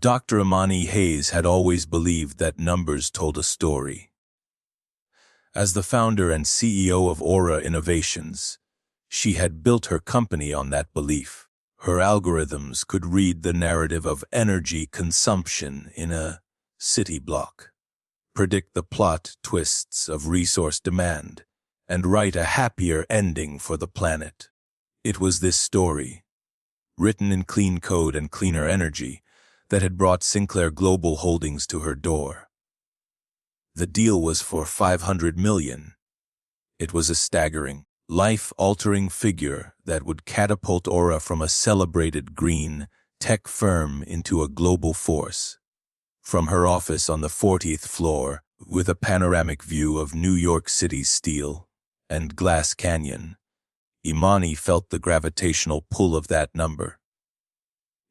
Dr. Imani Hayes had always believed that numbers told a story. As the founder and CEO of Aura Innovations, she had built her company on that belief. Her algorithms could read the narrative of energy consumption in a city block, predict the plot twists of resource demand, and write a happier ending for the planet. It was this story, written in clean code and cleaner energy, that had brought Sinclair Global Holdings to her door. The deal was for $500 million. It was a staggering, life-altering figure that would catapult Aura from a celebrated green tech firm into a global force. From her office on the 40th floor, with a panoramic view of New York City's Steel and Glass Canyon, Imani felt the gravitational pull of that number.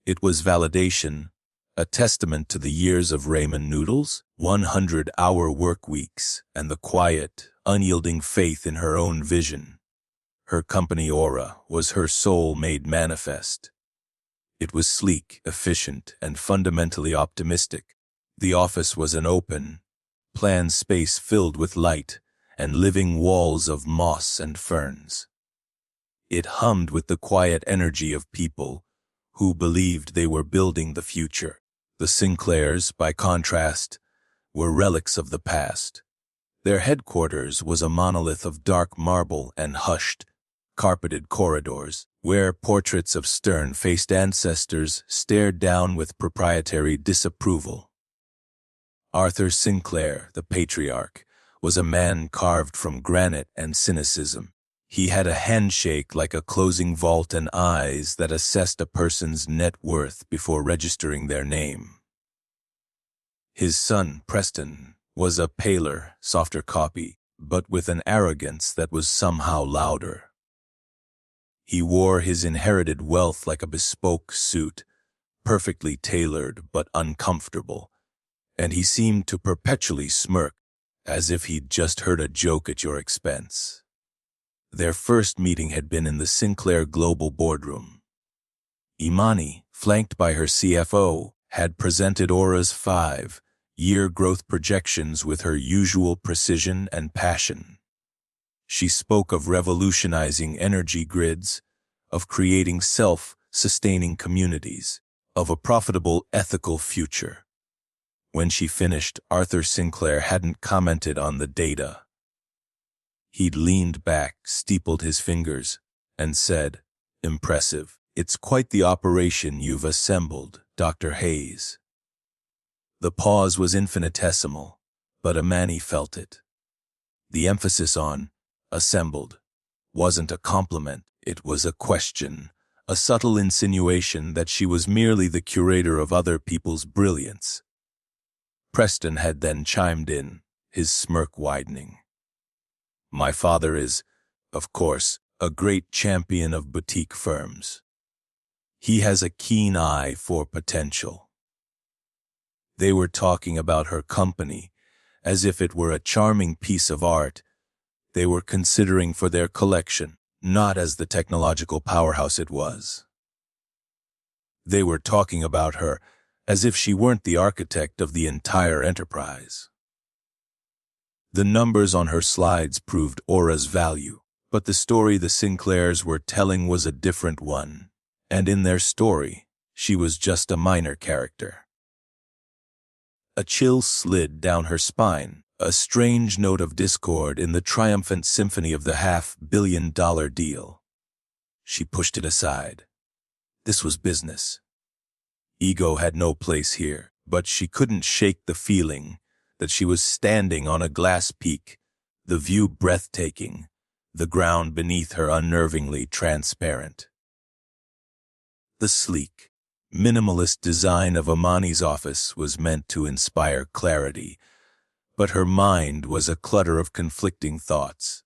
It was validation, a testament to the years of ramen noodles, 100-hour work weeks, and the quiet, unyielding faith in her own vision. Her company Aura was her soul made manifest. It was sleek, efficient, and fundamentally optimistic. The office was an open, planned space filled with light and living walls of moss and ferns. It hummed with the quiet energy of people who believed they were building the future. The Sinclairs, by contrast, were relics of the past. Their headquarters was a monolith of dark marble and hushed, carpeted corridors, where portraits of stern-faced ancestors stared down with proprietary disapproval. Arthur Sinclair, the patriarch, was a man carved from granite and cynicism. He had a handshake like a closing vault and eyes that assessed a person's net worth before registering their name. His son, Preston, was a paler, softer copy, but with an arrogance that was somehow louder. He wore his inherited wealth like a bespoke suit, perfectly tailored but uncomfortable, and he seemed to perpetually smirk, as if he'd just heard a joke at your expense. Their first meeting had been in the Sinclair Global boardroom. Imani, flanked by her CFO, had presented Aura's 5-year growth projections with her usual precision and passion. She spoke of revolutionizing energy grids, of creating self-sustaining communities, of a profitable, ethical future. When she finished, Arthur Sinclair hadn't commented on the data. He'd leaned back, steepled his fingers, and said, "Impressive. It's quite the operation you've assembled, Dr. Hayes." The pause was infinitesimal, but Imani felt it. The emphasis on "assembled" wasn't a compliment, it was a question, a subtle insinuation that she was merely the curator of other people's brilliance. Preston had then chimed in, his smirk widening. "My father is, of course, a great champion of boutique firms. He has a keen eye for potential." They were talking about her company as if it were a charming piece of art they were considering for their collection, not as the technological powerhouse it was. They were talking about her as if she weren't the architect of the entire enterprise. The numbers on her slides proved Aura's value, but the story the Sinclairs were telling was a different one, and in their story, she was just a minor character. A chill slid down her spine, a strange note of discord in the triumphant symphony of the $500 million deal. She pushed it aside. This was business. Ego had no place here, but she couldn't shake the feeling that she was standing on a glass peak, the view breathtaking, the ground beneath her unnervingly transparent. The sleek, minimalist design of Imani's office was meant to inspire clarity, but her mind was a clutter of conflicting thoughts.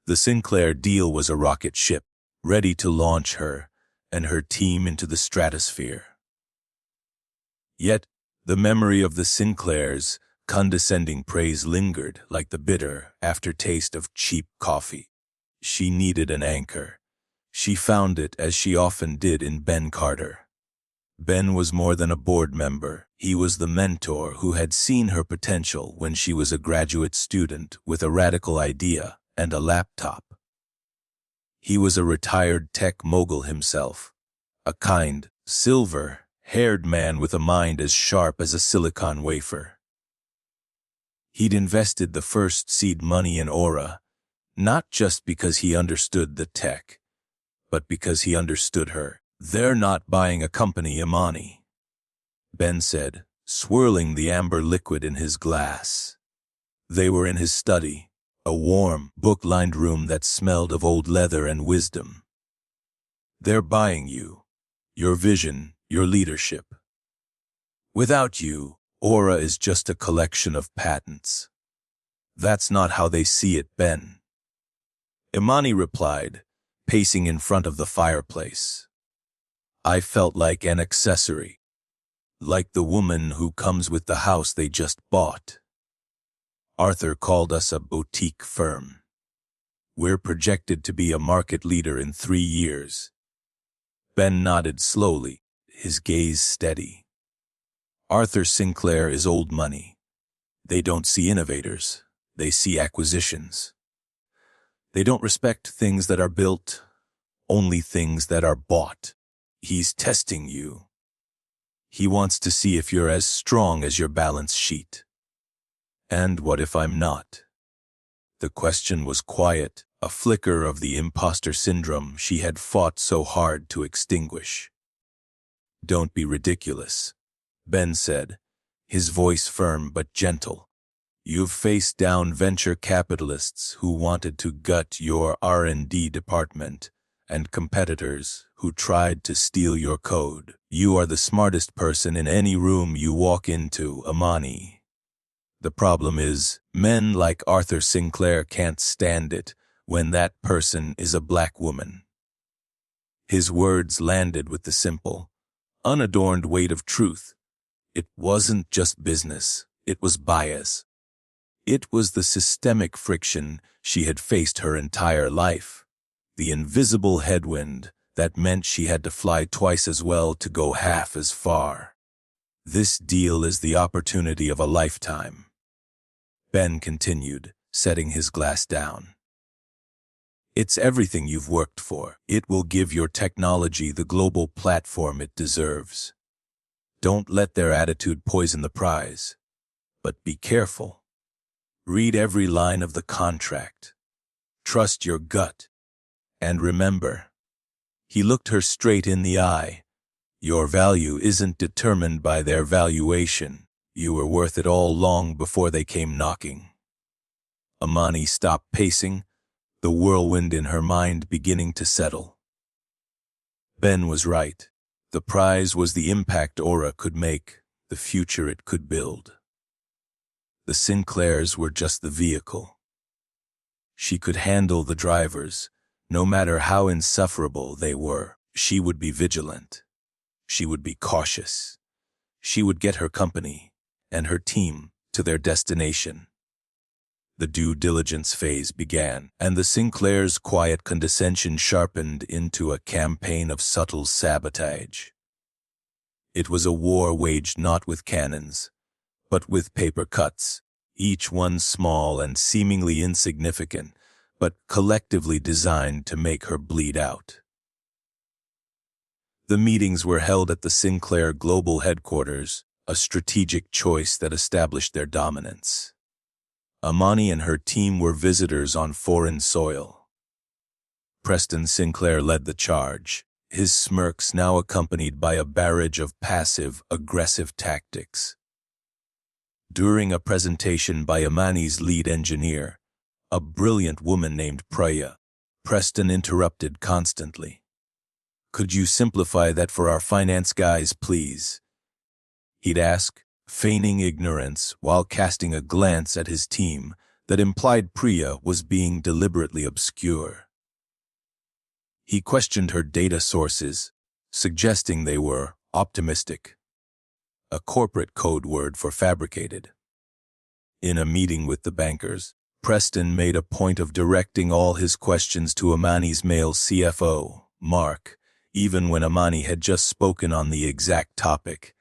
The Sinclair deal was a rocket ship, ready to launch her and her team into the stratosphere. Yet, the memory of the Sinclairs' condescending praise lingered like the bitter aftertaste of cheap coffee. She needed an anchor. She found it as she often did in Ben Carter. Ben was more than a board member. He was the mentor who had seen her potential when she was a graduate student with a radical idea and a laptop. He was a retired tech mogul himself, a kind, silver-haired man with a mind as sharp as a silicon wafer. He'd invested the first seed money in Aura, not just because he understood the tech, but because he understood her. "They're not buying a company, Imani," Ben said, swirling the amber liquid in his glass. They were in his study, a warm, book-lined room that smelled of old leather and wisdom. "They're buying you, your vision, your leadership. Without you, Aura is just a collection of patents." "That's not how they see it, Ben," Imani replied, pacing in front of the fireplace. "I felt like an accessory, like the woman who comes with the house they just bought. Arthur called us a boutique firm. We're projected to be a market leader in 3 years." Ben nodded slowly, his gaze steady. "Arthur Sinclair is old money. They don't see innovators, they see acquisitions. They don't respect things that are built, only things that are bought. He's testing you. He wants to see if you're as strong as your balance sheet." "And what if I'm not?" The question was quiet, a flicker of the imposter syndrome she had fought so hard to extinguish. "Don't be ridiculous," Ben said, his voice firm but gentle. "You've faced down venture capitalists who wanted to gut your R&D department, and competitors who tried to steal your code. You are the smartest person in any room you walk into, Imani. The problem is, men like Arthur Sinclair can't stand it when that person is a black woman." His words landed with the simple, unadorned weight of truth. It wasn't just business, it was bias. It was the systemic friction she had faced her entire life. The invisible headwind that meant she had to fly twice as well to go half as far. "This deal is the opportunity of a lifetime," Ben continued, setting his glass down. "It's everything you've worked for. It will give your technology the global platform it deserves. Don't let their attitude poison the prize. But be careful. Read every line of the contract. Trust your gut. And remember," he looked her straight in the eye, "your value isn't determined by their valuation. You were worth it all long before they came knocking." Imani stopped pacing, the whirlwind in her mind beginning to settle. Ben was right. The prize was the impact Aura could make, the future it could build. The Sinclairs were just the vehicle. She could handle the drivers, no matter how insufferable they were. She would be vigilant. She would be cautious. She would get her company and her team to their destination. The due diligence phase began, and the Sinclairs' quiet condescension sharpened into a campaign of subtle sabotage. It was a war waged not with cannons, but with paper cuts, each one small and seemingly insignificant, but collectively designed to make her bleed out. The meetings were held at the Sinclair Global Headquarters, a strategic choice that established their dominance. Imani and her team were visitors on foreign soil. Preston Sinclair led the charge, his smirks now accompanied by a barrage of passive, aggressive tactics. During a presentation by Imani's lead engineer, a brilliant woman named Priya, Preston interrupted constantly. "Could you simplify that for our finance guys, please?" he'd ask, feigning ignorance while casting a glance at his team that implied Priya was being deliberately obscure. He questioned her data sources, suggesting they were optimistic, a corporate code word for fabricated. In a meeting with the bankers, Preston made a point of directing all his questions to Imani's male CFO, Mark, even when Imani had just spoken on the exact topic.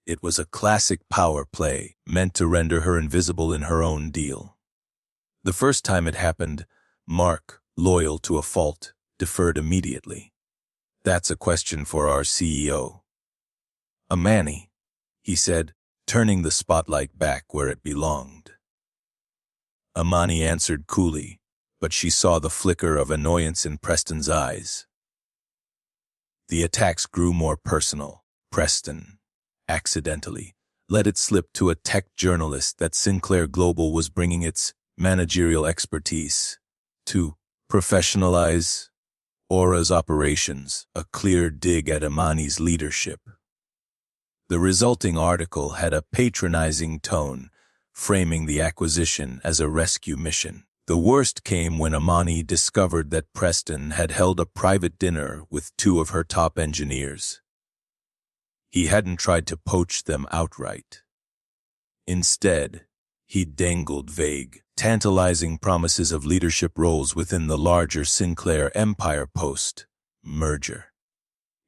It was a classic power play, meant to render her invisible in her own deal. The first time it happened, Mark, loyal to a fault, deferred immediately. "That's a question for our CEO." "Imani," he said, turning the spotlight back where it belonged. Imani answered coolly, but she saw the flicker of annoyance in Preston's eyes. The attacks grew more personal. Preston, accidentally, let it slip to a tech journalist that Sinclair Global was bringing its managerial expertise to professionalize Aura's operations, a clear dig at Imani's leadership. The resulting article had a patronizing tone, framing the acquisition as a rescue mission. The worst came when Imani discovered that Preston had held a private dinner with two of her top engineers. He hadn't tried to poach them outright. Instead, he dangled vague, tantalizing promises of leadership roles within the larger Sinclair Empire post-merger.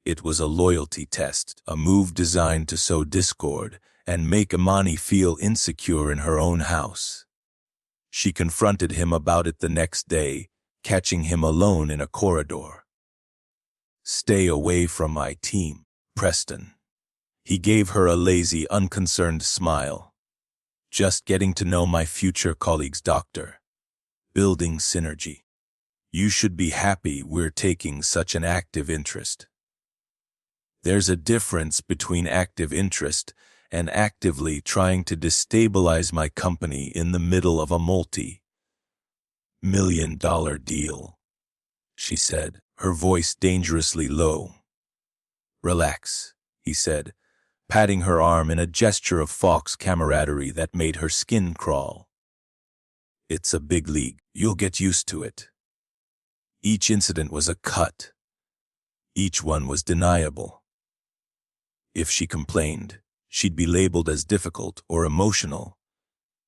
It was a loyalty test, a move designed to sow discord and make Imani feel insecure in her own house. She confronted him about it the next day, catching him alone in a corridor. "Stay away from my team, Preston." He gave her a lazy, unconcerned smile. "Just getting to know my future colleague's doctor. Building synergy. You should be happy we're taking such an active interest." There's a difference between active interest and actively trying to destabilize my company in the middle of a multi-million-dollar deal, she said, her voice dangerously low. "Relax," he said, patting her arm in a gesture of fox camaraderie that made her skin crawl. "It's a big league. You'll get used to it." Each incident was a cut. Each one was deniable. If she complained, she'd be labeled as difficult or emotional.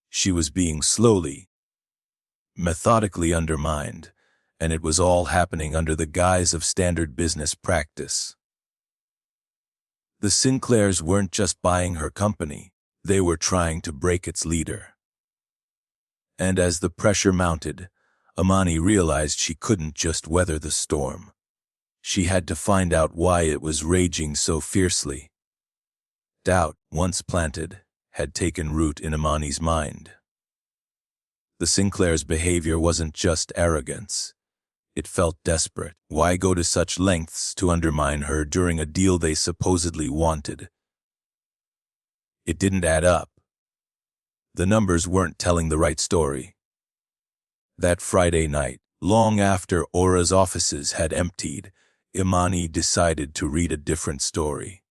She was being slowly, methodically undermined, and it was all happening under the guise of standard business practice. The Sinclairs weren't just buying her company, they were trying to break its leader. And as the pressure mounted, Imani realized she couldn't just weather the storm. She had to find out why it was raging so fiercely. Doubt, once planted, had taken root in Imani's mind. The Sinclairs' behavior wasn't just arrogance. It felt desperate. Why go to such lengths to undermine her during a deal they supposedly wanted? It didn't add up. The numbers weren't telling the right story. That Friday night, long after Aura's offices had emptied, Imani decided to read a different story.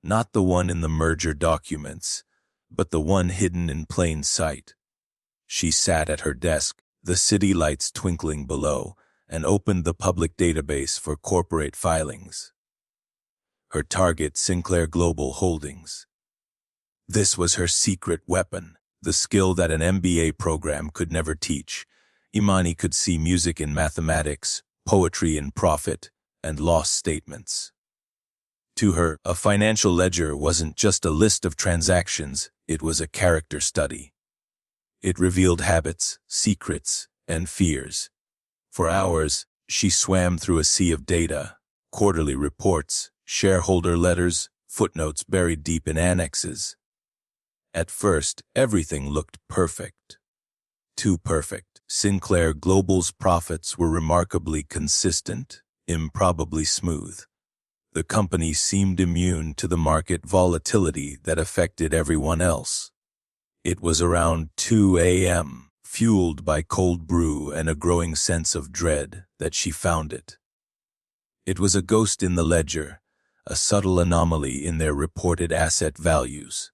Not the one in the merger documents, but the one hidden in plain sight. She sat at her desk, the city lights twinkling below, and opened the public database for corporate filings. Her target, Sinclair Global Holdings. This was her secret weapon, the skill that an MBA program could never teach. Imani could see music in mathematics, poetry in profit, and loss statements. To her, a financial ledger wasn't just a list of transactions, it was a character study. It revealed habits, secrets, and fears. For hours, she swam through a sea of data, quarterly reports, shareholder letters, footnotes buried deep in annexes. At first, everything looked perfect. Too perfect. Sinclair Global's profits were remarkably consistent, improbably smooth. The company seemed immune to the market volatility that affected everyone else. It was around 2 a.m., fueled by cold brew and a growing sense of dread, that she found it. It was a ghost in the ledger, a subtle anomaly in their reported asset values.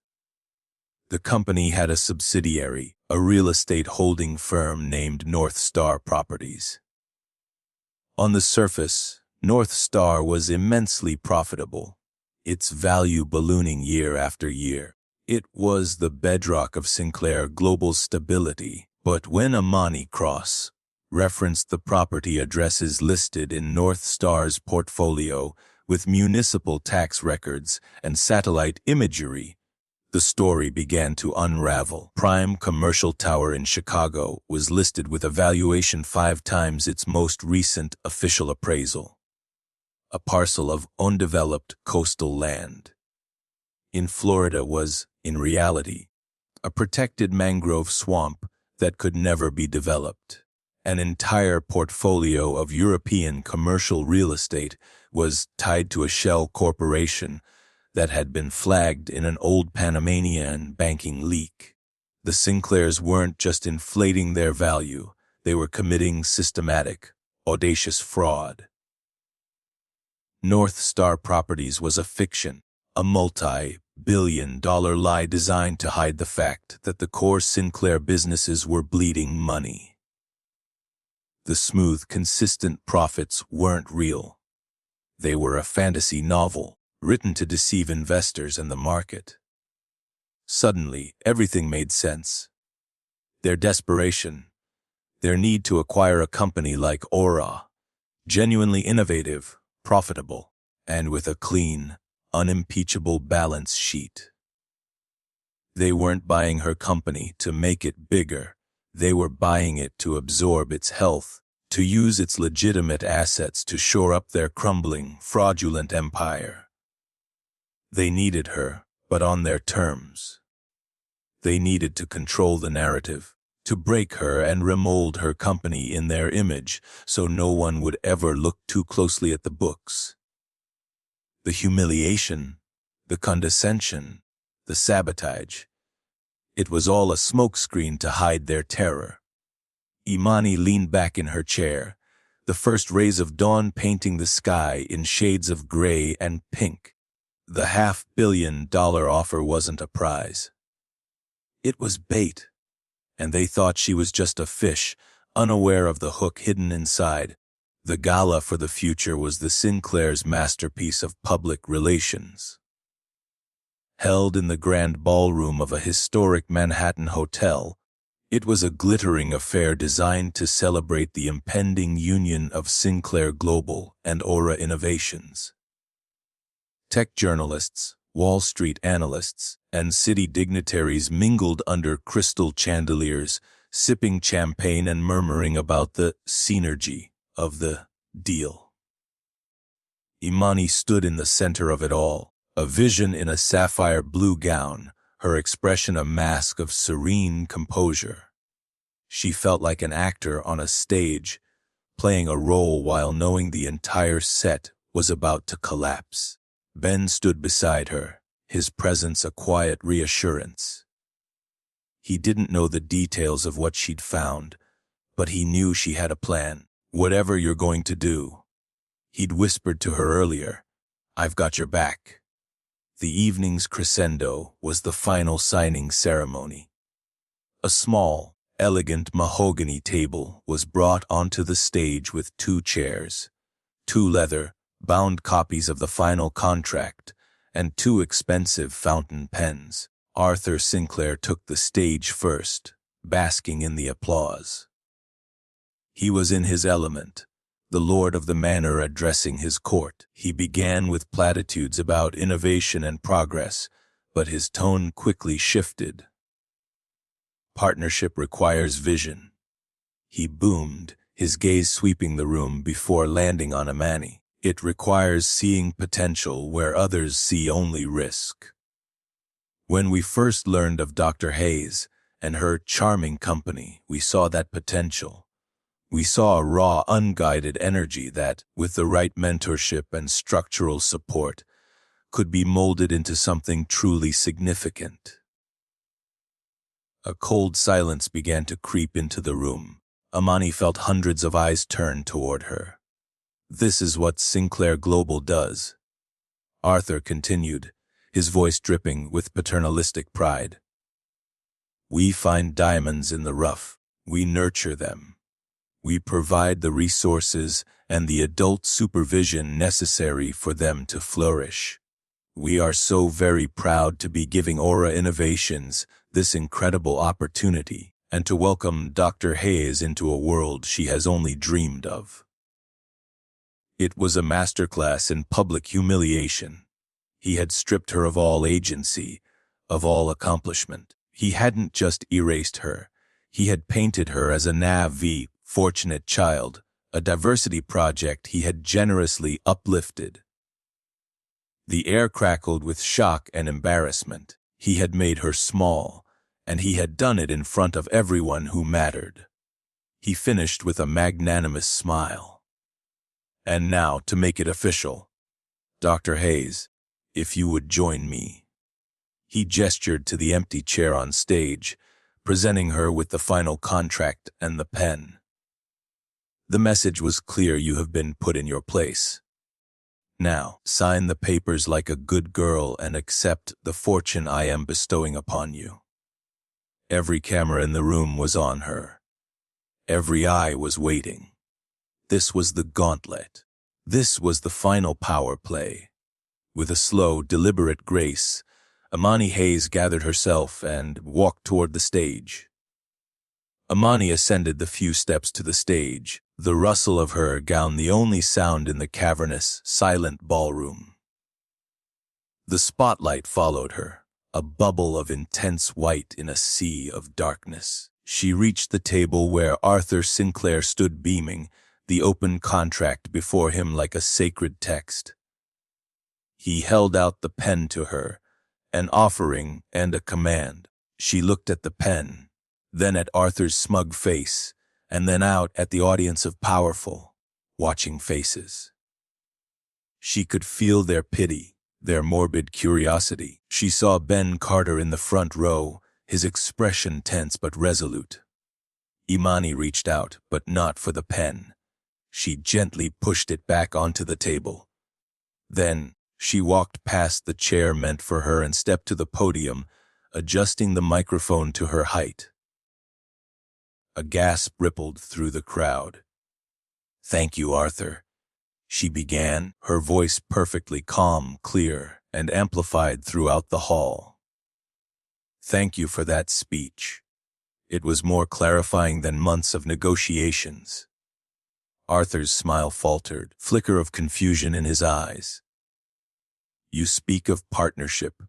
The company had a subsidiary, a real estate holding firm named North Star Properties. On the surface, North Star was immensely profitable, its value ballooning year after year. It was the bedrock of Sinclair Global's stability. But when Imani referenced the property addresses listed in North Star's portfolio with municipal tax records and satellite imagery. The story began to unravel. Prime Commercial Tower in Chicago was listed with a valuation 5 times its most recent official appraisal. A parcel of undeveloped coastal land in Florida was, in reality, a protected mangrove swamp that could never be developed. An entire portfolio of European commercial real estate was tied to a shell corporation that had been flagged in an old Panamanian banking leak. The Sinclairs weren't just inflating their value, they were committing systematic, audacious fraud. North Star Properties was a fiction, a multi-billion-dollar lie designed to hide the fact that the core Sinclair businesses were bleeding money. The smooth, consistent profits weren't real. They were a fantasy novel, written to deceive investors and the market. Suddenly, everything made sense. Their desperation, their need to acquire a company like Aura, genuinely innovative, profitable, and with a clean, unimpeachable balance sheet. They weren't buying her company to make it bigger. They were buying it to absorb its health, to use its legitimate assets to shore up their crumbling, fraudulent empire. They needed her, but on their terms. They needed to control the narrative, to break her and remold her company in their image so no one would ever look too closely at the books. The humiliation, the condescension, the sabotage. It was all a smokescreen to hide their terror. Imani leaned back in her chair, the first rays of dawn painting the sky in shades of gray and pink. The $500 million offer wasn't a prize. It was bait, and they thought she was just a fish, unaware of the hook hidden inside. The gala for the future was the Sinclairs' masterpiece of public relations. Held in the grand ballroom of a historic Manhattan hotel, it was a glittering affair designed to celebrate the impending union of Sinclair Global and Aura Innovations. Tech journalists, Wall Street analysts, and city dignitaries mingled under crystal chandeliers, sipping champagne and murmuring about the synergy of the deal. Imani stood in the center of it all, a vision in a sapphire blue gown, her expression a mask of serene composure. She felt like an actor on a stage, playing a role while knowing the entire set was about to collapse. Ben stood beside her, his presence a quiet reassurance. He didn't know the details of what she'd found, but he knew she had a plan. "Whatever you're going to do," he'd whispered to her earlier, "I've got your back." The evening's crescendo was the final signing ceremony. A small, elegant mahogany table was brought onto the stage with 2 chairs, 2 leather-bound copies of the final contract, and 2 expensive fountain pens. Arthur Sinclair took the stage first, basking in the applause. He was in his element, the lord of the manor addressing his court. He began with platitudes about innovation and progress, but his tone quickly shifted. "Partnership requires vision," he boomed, his gaze sweeping the room before landing on Imani. "It requires seeing potential where others see only risk." When we first learned of Dr. Hayes and her charming company, we saw that potential. We saw a raw, unguided energy that, with the right mentorship and structural support, could be molded into something truly significant. A cold silence began to creep into the room. Imani felt hundreds of eyes turn toward her. "This is what Sinclair Global does," Arthur continued, his voice dripping with paternalistic pride. "We find diamonds in the rough. We nurture them. We provide the resources and the adult supervision necessary for them to flourish. We are so very proud to be giving Aura Innovations this incredible opportunity, and to welcome Dr. Hayes into a world she has only dreamed of. It was a masterclass in public humiliation. He had stripped her of all agency, of all accomplishment. He hadn't just erased her. He had painted her as a naive, fortunate child, a diversity project he had generously uplifted. The air crackled with shock and embarrassment. He had made her small, and he had done it in front of everyone who mattered. He finished with a magnanimous smile. And now, to make it official, Dr. Hayes, if you would join me. He gestured to the empty chair on stage, presenting her with the final contract and the pen. The message was clear: you have been put in your place. Now, sign the papers like a good girl and accept the fortune I am bestowing upon you. Every camera in the room was on her. Every eye was waiting. This was the gauntlet. This was the final power play. With a slow, deliberate grace, Imani Hayes gathered herself and walked toward the stage. Imani ascended the few steps to the stage, the rustle of her gown the only sound in the cavernous, silent ballroom. The spotlight followed her, a bubble of intense white in a sea of darkness. She reached the table where Arthur Sinclair stood beaming, the open contract before him like a sacred text. He held out the pen to her, an offering and a command. She looked at the pen, then at Arthur's smug face, and then out at the audience of powerful, watching faces. She could feel their pity, their morbid curiosity. She saw Ben Carter in the front row, his expression tense but resolute. Imani reached out, but not for the pen. She gently pushed it back onto the table. Then she walked past the chair meant for her and stepped to the podium, adjusting the microphone to her height. A gasp rippled through the crowd. "Thank you, Arthur," she began, her voice perfectly calm, clear, and amplified throughout the hall. "Thank you for that speech. It was more clarifying than months of negotiations." Arthur's smile faltered, flicker of confusion in his eyes. "You speak of partnership,"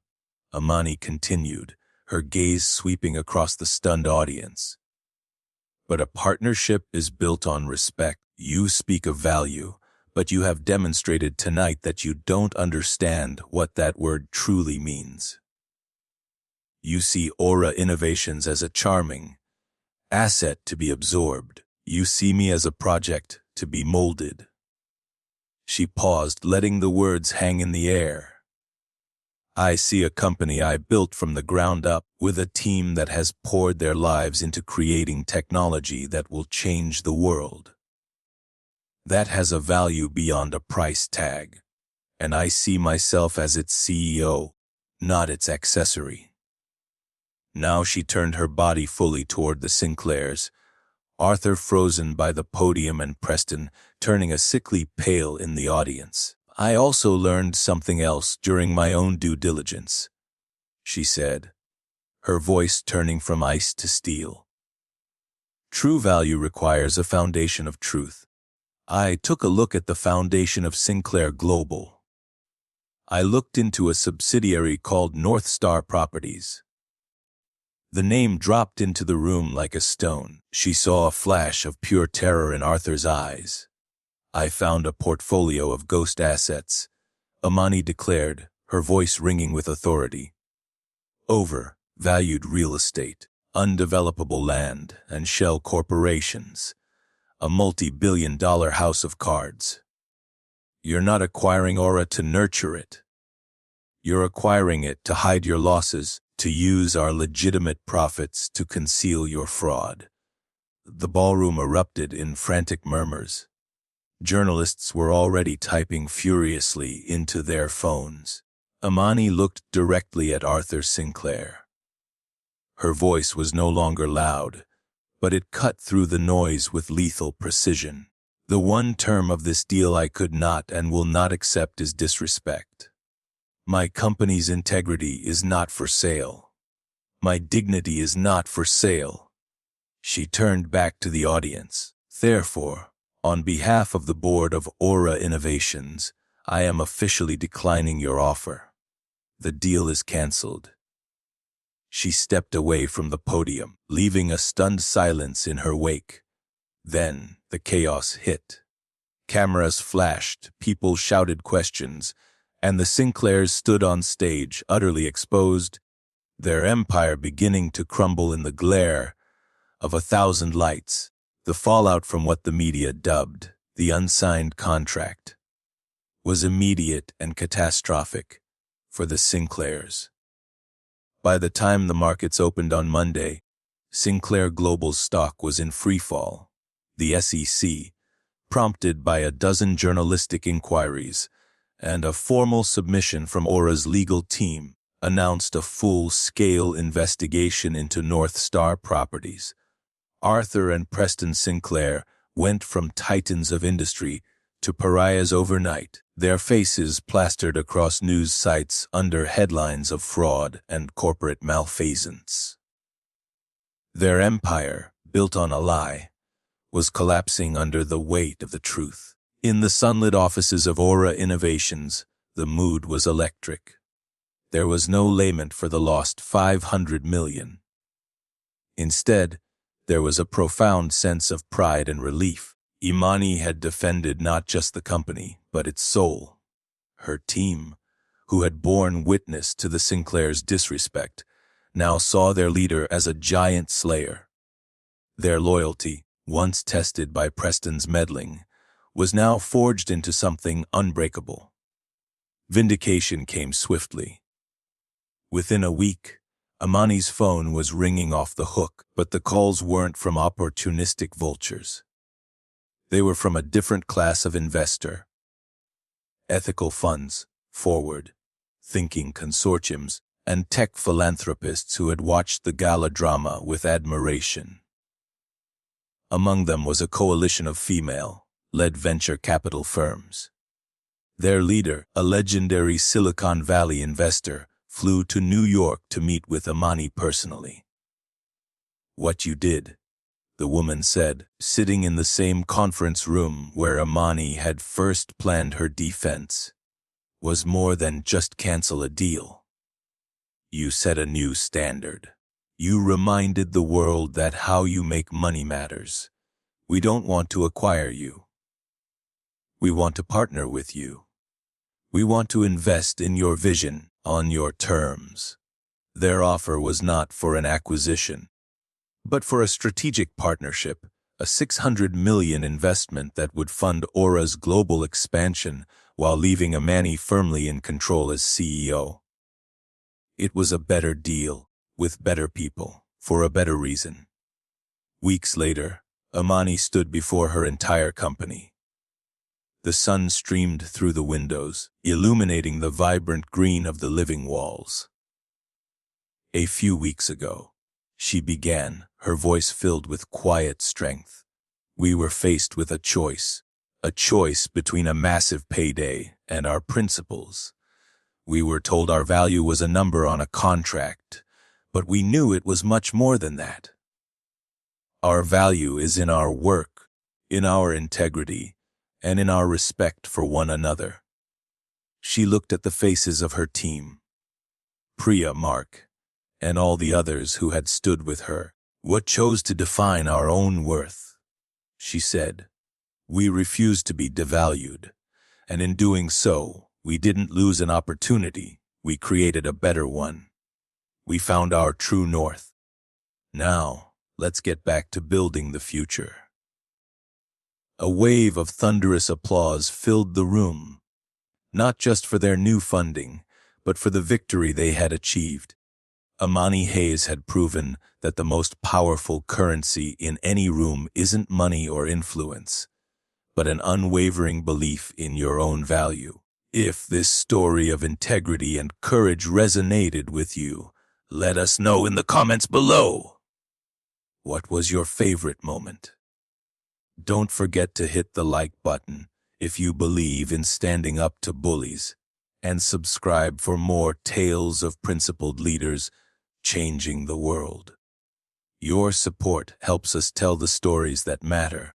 Imani continued, her gaze sweeping across the stunned audience. "But a partnership is built on respect. You speak of value, but you have demonstrated tonight that you don't understand what that word truly means. You see Aura Innovations as a charming asset to be absorbed. You see me as a project to be molded." She paused, letting the words hang in the air. "I see a company I built from the ground up, with a team that has poured their lives into creating technology that will change the world. That has a value beyond a price tag, and I see myself as its CEO, not its accessory." Now she turned her body fully toward the Sinclairs, Arthur frozen by the podium and Preston turning a sickly pale in the audience. "I also learned something else during my own due diligence," she said, her voice turning from ice to steel. "True value requires a foundation of truth. I took a look at the foundation of Sinclair Global. I looked into a subsidiary called North Star Properties." The name dropped into the room like a stone. She saw a flash of pure terror in Arthur's eyes. "I found a portfolio of ghost assets," Imani declared, her voice ringing with authority. "Overvalued real estate, undevelopable land, and shell corporations. A multi-billion-dollar house of cards. You're not acquiring Aura to nurture it. You're acquiring it to hide your losses, to use our legitimate profits to conceal your fraud." The ballroom erupted in frantic murmurs. Journalists were already typing furiously into their phones. Imani looked directly at Arthur Sinclair. Her voice was no longer loud, but it cut through the noise with lethal precision. "The one term of this deal I could not and will not accept is disrespect. My company's integrity is not for sale. My dignity is not for sale. She turned back to the audience. Therefore, on behalf of the board of Aura Innovations, I am officially declining your offer. The deal is canceled. She stepped away from the podium, leaving a stunned silence in her wake. Then the chaos hit. Cameras flashed, people shouted questions, and the Sinclairs stood on stage, utterly exposed, their empire beginning to crumble in the glare of 1,000 lights. The fallout from what the media dubbed the unsigned contract was immediate and catastrophic for the Sinclairs. By the time the markets opened on Monday, Sinclair Global's stock was in freefall. The SEC, prompted by a dozen journalistic inquiries and a formal submission from Aura's legal team, announced a full-scale investigation into North Star Properties. Arthur and Preston Sinclair went from titans of industry to pariahs overnight, their faces plastered across news sites under headlines of fraud and corporate malfeasance. Their empire, built on a lie, was collapsing under the weight of the truth. In the sunlit offices of Aura Innovations, the mood was electric. There was no lament for the lost $500 million. Instead, there was a profound sense of pride and relief. Imani had defended not just the company, but its soul. Her team, who had borne witness to the Sinclairs' disrespect, now saw their leader as a giant slayer. Their loyalty, once tested by Preston's meddling, was now forged into something unbreakable. Vindication came swiftly. Within a week, Imani's phone was ringing off the hook, but the calls weren't from opportunistic vultures. They were from a different class of investor. Ethical funds, forward-thinking consortiums, and tech philanthropists who had watched the gala drama with admiration. Among them was a coalition of female-led venture capital firms. Their leader, a legendary Silicon Valley investor, flew to New York to meet with Imani personally. "What you did," the woman said, sitting in the same conference room where Imani had first planned her defense, "was more than just cancel a deal. You set a new standard. You reminded the world that how you make money matters. We don't want to acquire you. We want to partner with you. We want to invest in your vision on your terms." Their offer was not for an acquisition, but for a strategic partnership, a $600 million investment that would fund Aura's global expansion while leaving Imani firmly in control as CEO. It was a better deal, with better people, for a better reason. Weeks later, Imani stood before her entire company. The sun streamed through the windows, illuminating the vibrant green of the living walls. "A few weeks ago," she began, her voice filled with quiet strength, "we were faced with a choice between a massive payday and our principles. We were told our value was a number on a contract, but we knew it was much more than that. Our value is in our work, in our integrity, and in our respect for one another." She looked at the faces of her team, Priya, Mark, and all the others who had stood with her. "What chose to define our own worth?" she said. "We refused to be devalued, and in doing so, we didn't lose an opportunity, we created a better one. We found our true north. Now, let's get back to building the future." A wave of thunderous applause filled the room, not just for their new funding, but for the victory they had achieved. Imani Hayes had proven that the most powerful currency in any room isn't money or influence, but an unwavering belief in your own value. If this story of integrity and courage resonated with you, let us know in the comments below. What was your favorite moment? Don't forget to hit the like button if you believe in standing up to bullies, and subscribe for more tales of principled leaders changing the world. Your support helps us tell the stories that matter.